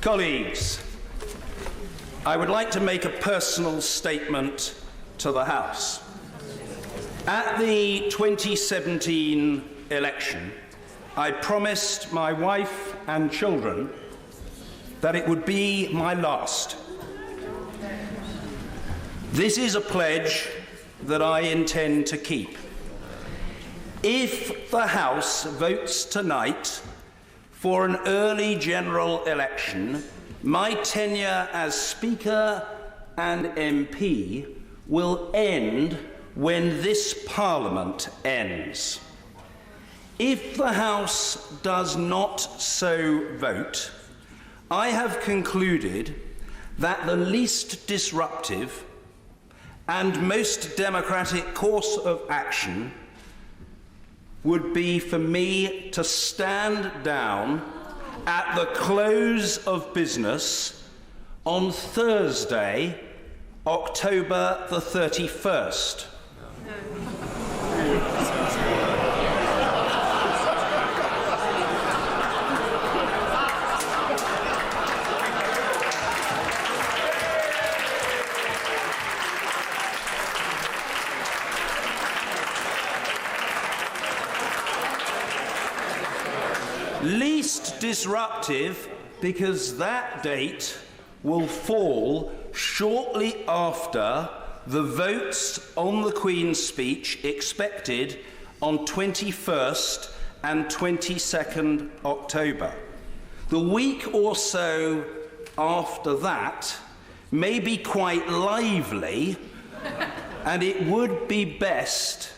Colleagues, I would like to make a personal statement to the House. At the 2017 election, I promised my wife and children that it would be my last. This is a pledge that I intend to keep. If the House votes tonight for an early general election, my tenure as Speaker and MP will end when this Parliament ends. If the House does not so vote, I have concluded that the least disruptive and most democratic course of action would be for me to stand down at the close of business on Thursday, October the 31st. Least disruptive because that date will fall shortly after the votes on the Queen's speech expected on 21st and 22nd October. The week or so after that may be quite lively, and it would be best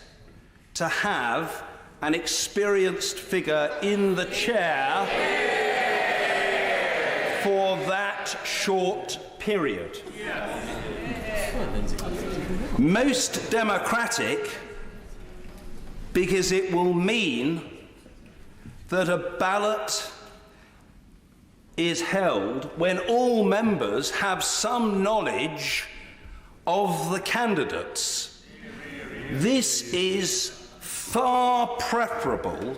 to have an experienced figure in the chair for that short period. Most democratic because it will mean that a ballot is held when all members have some knowledge of the candidates. This is far preferable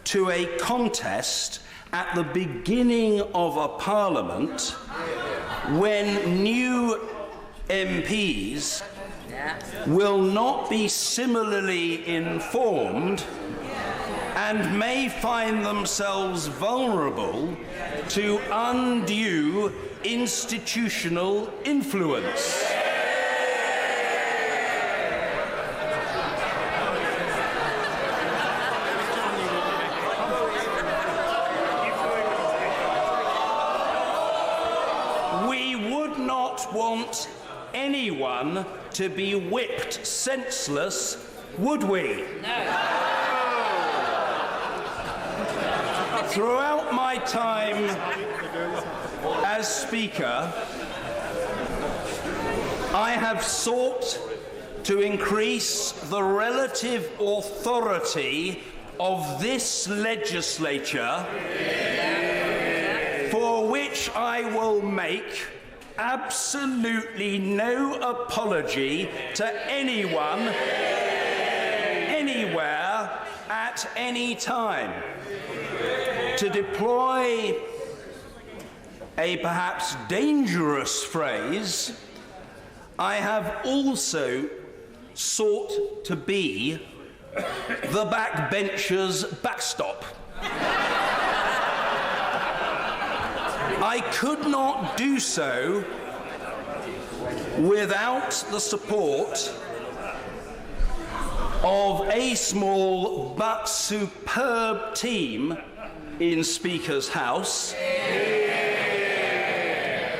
to a contest at the beginning of a parliament when new MPs will not be similarly informed and may find themselves vulnerable to undue institutional influence. Want anyone to be whipped senseless, would we? No. Throughout my time as Speaker, I have sought to increase the relative authority of this legislature, for which I will make absolutely no apology to anyone, anywhere, at any time. To deploy a perhaps dangerous phrase, I have also sought to be the backbencher's backstop. I could not do so without the support of a small but superb team in Speaker's House,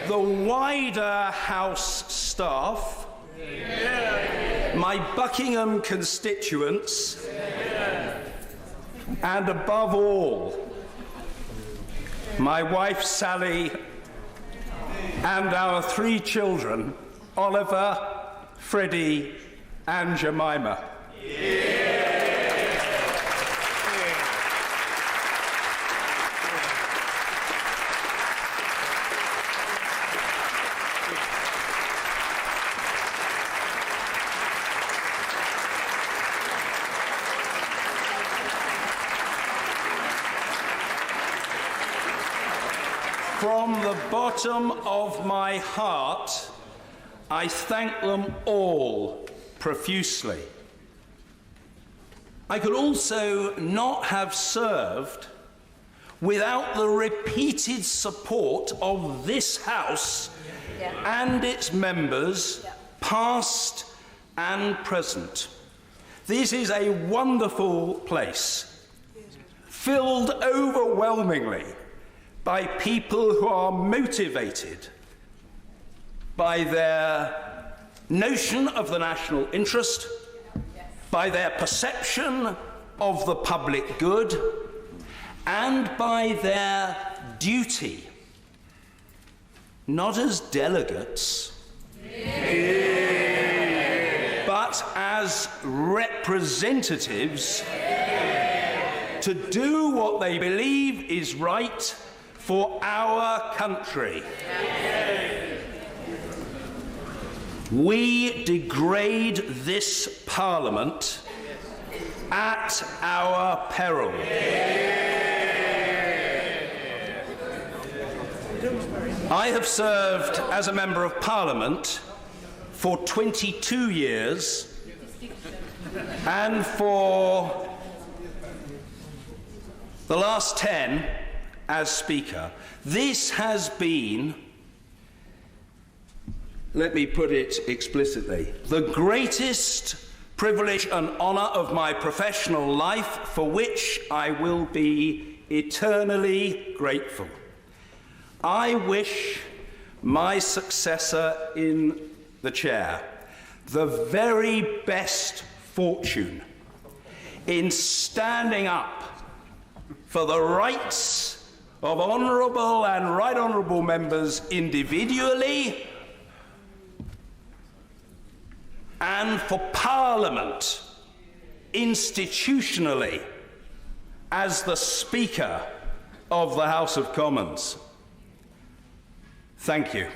the wider House staff, my Buckingham constituents, and above all, my wife Sally and our 3 children, Oliver, Freddie, and Jemima. From the bottom of my heart, I thank them all profusely. I could also not have served without the repeated support of this House and its members, past and present. This is a wonderful place, filled overwhelmingly by people who are motivated by their notion of the national interest, by their perception of the public good, and by their duty, not as delegates, but as representatives, to do what they believe is right for our country. We degrade this Parliament at our peril. I have served as a Member of Parliament for 22 years, and for the last 10 as Speaker. This has been, let me put it explicitly, the greatest privilege and honour of my professional life, for which I will be eternally grateful. I wish my successor in the chair the very best fortune in standing up for the rights of honourable and right honourable members individually, and for Parliament institutionally as the Speaker of the House of Commons. Thank you.